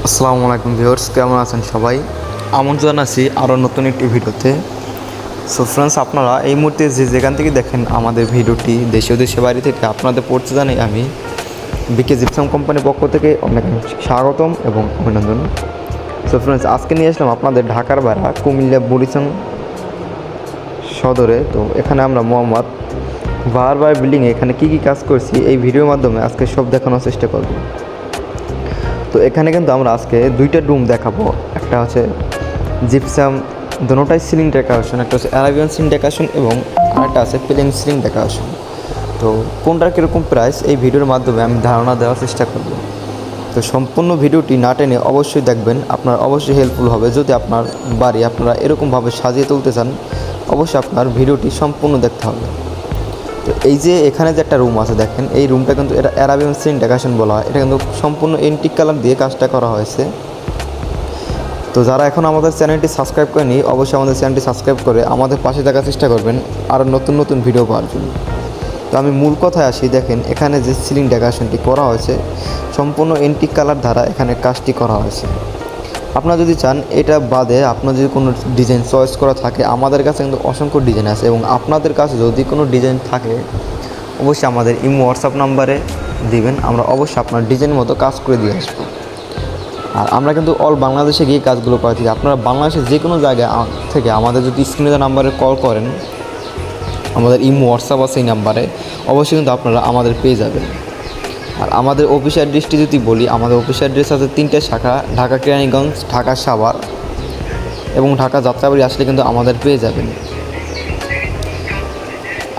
আসসালামু আলাইকুম ভিউয়ার্স, কেমন আছেন সবাই? আমন্ত্রণ আছি আরও নতুন একটি ভিডিওতে। সো ফ্রেন্ডস, আপনারা এই মুহূর্তে যেখান থেকে দেখেন আমাদের ভিডিওটি, দেশীয় দেশের বাড়ি থেকে আপনাদের পড়তে জানাই আমি বিকে জিপসাম কোম্পানির পক্ষ থেকে অনেক স্বাগতম এবং অভিনন্দন। সো ফ্রেন্ডস, আজকে নিয়ে আসলাম আপনাদের ঢাকার ভাড়া কুমিল্লা বরিশাল সদরে। তো এখানে আমরা মোহাম্মদ বারবার বিল্ডিংয়ে এখানে কী কী কাজ করছি এই ভিডিওর মাধ্যমে আজকে সব দেখানোর চেষ্টা করব। তো এখানে কিন্তু আমরা আজকে দুইটা রুম দেখাবো। একটা হচ্ছে জিপসাম, দুটোটাই সিলিং ডেকোরেশন, একটা হচ্ছে অ্যারাবিয়ান সিলিং ডেকোরেশন এবং আরেকটা আছে প্লেন সিলিং ডেকোরেশন। তো কোনটার কীরকম প্রাইস এই ভিডিওর মাধ্যমে আমি ধারণা দেওয়ার চেষ্টা করব। তো সম্পূর্ণ ভিডিওটি না টেনে অবশ্যই দেখবেন, আপনার অবশ্যই হেল্পফুল হবে। যদি আপনার বাড়ি আপনারা এরকমভাবে সাজিয়ে তুলতে চান, অবশ্যই আপনার ভিডিওটি সম্পূর্ণ দেখতে হবে। তো এই যে এখানে যে একটা রুম আছে দেখেন, এই রুমটা কিন্তু এটা অ্যারাবিয়ান সিলিং ডেকোরেশন বলা হয়। এটা কিন্তু সম্পূর্ণ এন্টিক কালার দিয়ে কাজটা করা হয়েছে। তো যারা এখন আমাদের চ্যানেলটি সাবস্ক্রাইব করেনি, অবশ্যই আমাদের চ্যানেলটি সাবস্ক্রাইব করে আমাদের পাশে থাকার চেষ্টা করবেন আরও নতুন নতুন ভিডিও পাওয়ার জন্য। তো আমি মূল কথায় আসি। দেখেন এখানে যে সিলিং ডেকোরেশনটি করা হয়েছে সম্পূর্ণ এন্টিক কালার দ্বারা এখানে কাজটি করা হয়েছে। আপনারা যদি চান এটা বাদে আপনার যদি কোনো ডিজাইন চয়েস করা থাকে, আমাদের কাছে কিন্তু অসংখ্য ডিজাইন আছে এবং আপনাদের কাছে যদি কোনো ডিজাইন থাকে অবশ্যই আমাদের ইমো হোয়াটসঅ্যাপ নাম্বারে দিবেন, আমরা অবশ্যই আপনার ডিজাইন মতো কাজ করে দিয়ে আসবো। আর আমরা কিন্তু অল বাংলাদেশে গিয়ে কাজগুলো করে থাকি। আপনারা বাংলাদেশের যে কোনো জায়গায় থেকে আমাদের যদি স্ক্রিনে দেওয়া নাম্বারে কল করেন, আমাদের ইমো হোয়াটসঅ্যাপ আছে এই নাম্বারে, অবশ্যই কিন্তু আপনারা আমাদের পেয়ে যাবেন। আর আমাদের অফিস অ্যাড্রেসটি যদি বলি, আমাদের অফিস অ্যাড্রেস আছে 3টে শাখা, ঢাকা কেরানীগঞ্জ, ঢাকা সাভার এবং ঢাকা যাত্রাবাড়ি আসলে কিন্তু আমাদের পেয়ে যাবেন।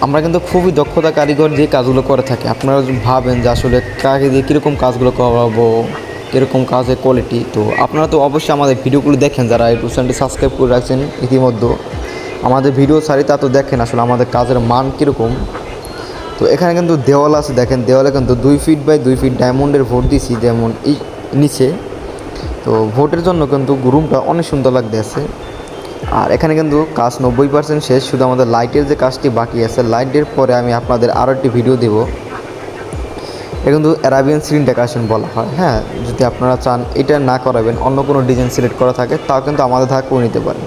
আমরা কিন্তু খুবই দক্ষতা কারিগর যে কাজগুলো করে থাকি। আপনারা ভাবেন যে আসলে কাকে দিয়ে কীরকম কাজগুলো করাবো, কীরকম কাজের কোয়ালিটি, তো আপনারা তো অবশ্যই আমাদের ভিডিওগুলো দেখেন। যারা এই চ্যানেলটি সাবস্ক্রাইব করে রাখছেন ইতিমধ্যে, আমাদের ভিডিও ছাড়ি তা তো দেখেন আসলে আমাদের কাজের মান কীরকম। তো এখানে কিন্তু দেওয়াল আছে, দেখেন দেওয়ালে কিন্তু 2 ফিট বাই 2 ফিট ডায়মন্ডের ভোট দিছি, যেমন এই নিচে। তো ভোটের জন্য কিন্তু রুমটা অনেক সুন্দর লাগতেছে। আর এখানে কিন্তু কাজ 90% শেষ, শুধু আমাদের লাইটের যে কাজটি বাকি আছে। লাইটের পরে আমি আপনাদের আরও একটি ভিডিও দেব। এটা কিন্তু অ্যারাবিয়ান সিলিং ডেকোরেশন বলা হয়। হ্যাঁ, যদি আপনারা চান এটা না করাবেন, অন্য কোনো ডিজাইন সিলেক্ট করা থাকে, তাও কিন্তু আমাদের ধারা করে নিতে পারেন।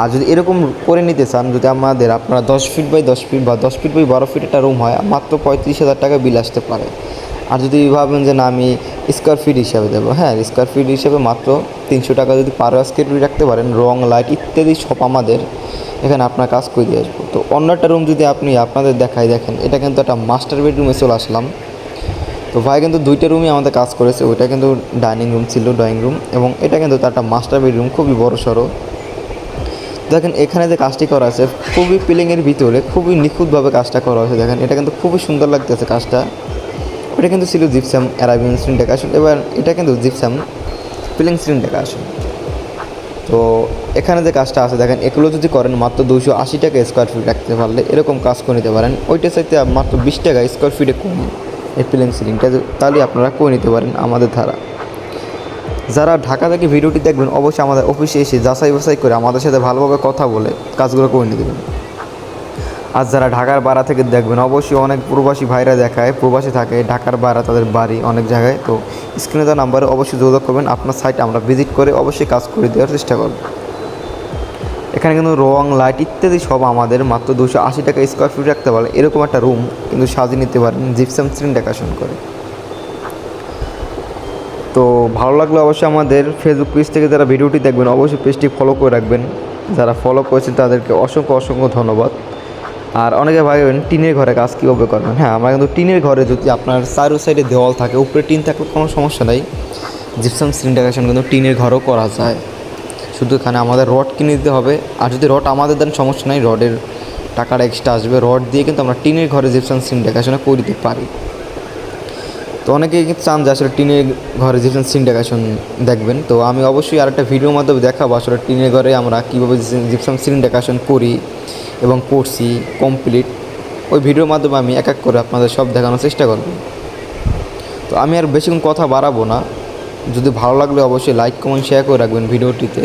আর যদি এরকম করে নিতে চান, যদি আপনারা 10 ফিট বাই 10 ফিট বা 10 ফিট বাই 12 ফিট একটা রুম হয়, মাত্র 35,000 টাকা বিল আসতে পারে। আর যদি ভাবেন যে না আমি স্কোয়ার ফিট হিসাবে দেবো, হ্যাঁ স্কোয়ার ফিট হিসাবে মাত্র 300 টাকা যদি পার স্কোয়ার ফিট রাখতে পারেন, রং লাইট ইত্যাদি সব আমাদের এখানে আপনার কাজ করে দিয়ে আসবো। তো অন্য একটা রুম যদি আপনাদের দেখাই, দেখেন এটা কিন্তু একটা মাস্টার বেডরুমে চলে আসলাম। তো ভাই কিন্তু 2টা রুমই আমাদের কাজ করেছে। ওইটা কিন্তু ডাইনিং রুম ছিল, ড্রয়িং রুম, এবং এটা কিন্তু তার একটা মাস্টার বেডরুম, খুবই বড় সড়ো। দেখেন এখানে যে কাজটি করা আছে খুবই প্লেনের ভিতরে খুবই নিখুঁতভাবে কাজটা করা হয়েছে। দেখেন এটা কিন্তু খুবই সুন্দর লাগতেছে কাজটা। ওটা কিন্তু ছিল জিপসাম অ্যারাবিয়ান সিলিং ডেকোরেশন, এবার এটা কিন্তু জিপসাম প্লেন সিলিং ডেকোরেশন। তো এখানে যে কাজটা আছে দেখেন, এগুলো যদি করেন মাত্র 280 টাকা স্কোয়ার ফিট রাখতে পারলে এরকম কাজ করে নিতে পারেন। ওইটা চাইতে মাত্র 20 টাকা স্কোয়ার ফিটে কম এই প্লেন সিলিংটা, তাহলে আপনারা করে নিতে পারেন আমাদের ধারা। যারা ঢাকা থেকে ভিডিওটি দেখবেন অবশ্যই আমাদের অফিসে এসে যাচাই বাছাই করে আমাদের সাথে ভালোভাবে কথা বলে কাজগুলো করে নিতে দেবেন। আর যারা ঢাকার বাইরে থেকে দেখবেন, অবশ্যই অনেক প্রবাসী ভাইরা দেখায়, প্রবাসী থাকে ঢাকার বাইরে, তাদের বাড়ি অনেক জায়গায়। তো স্ক্রিনে দেওয়া নাম্বারে অবশ্যই যোগাযোগ করবেন, আপনার সাইটে আমরা ভিজিট করে অবশ্যই কাজ করে দেওয়ার চেষ্টা করব। এখানে কিন্তু রং লাইট ইত্যাদি সব আমাদের মাত্র 280 টাকা স্কোয়ার ফিট রাখতে পারলে এরকম একটা রুম কিন্তু সাজিয়ে নিতে পারেন জিপসাম সিলিং ডেকোরেশন করে। তো ভালো লাগলে অবশ্যই আমাদের ফেসবুক পেজ থেকে যারা ভিডিওটি দেখবেন অবশ্যই পেজটি ফলো করে রাখবেন। যারা ফলো করেছেন তাদেরকে অসংখ্য অসংখ্য ধন্যবাদ। আর অনেকে ভাবেন টিনের ঘরে কাজ কীভাবে করবেন। হ্যাঁ, আমরা কিন্তু টিনের ঘরে যদি আপনার চারো সাইডে দেওয়াল থাকে, উপরে টিন থাকলে কোনো সমস্যা নাই। জিপসাম সিলিং ডেকোরেশন কিন্তু টিনের ঘরও করা যায়, শুধু এখানে আমাদের রড কিনে দিতে হবে। আর যদি রড আমাদের দেন সমস্যা নাই, রডের টাকাটা এক্সট্রা আসবে। রড দিয়ে কিন্তু আমরা টিনের ঘরে জিপসাম সিলিং ডেকোরেশন করে দিতে পারি। তো অনেকেই কিন্তু চান যে আসলে টিনের ঘরে জিপসাম সিলিং ডেকোরেশন দেখবেন। তো আমি অবশ্যই আরেকটা ভিডিওর মাধ্যমে দেখাবো আসলে টিনের ঘরে আমরা কীভাবে জিপসাম সিলিং ডেকোরেশন করি এবং করছি কমপ্লিট। ওই ভিডিওর মাধ্যমে আমি এক এক করে আপনাদের সব দেখানোর চেষ্টা করব। তো আমি আর বেশিক্ষণ কথা বাড়াবো না। যদি ভালো লাগলে অবশ্যই লাইক কমেন্ট শেয়ার করে রাখবেন ভিডিওটিতে।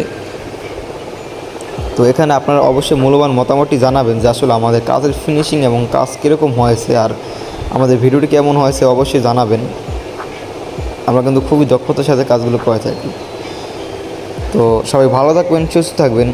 তো এখানে আপনারা অবশ্যই মূল্যবান মতামতটি জানাবেন যে আসলে আমাদের কাজের ফিনিশিং এবং কাজ কীরকম হয়েছে, আর আমাদের ভিডিওটি কেমন হয়েছে অবশ্যই জানাবেন। আমরা কিন্তু খুবই দক্ষতার সাথে কাজগুলো করে থাকি। তো সবাই ভালো থাকবেন, সুস্থ থাকবেন।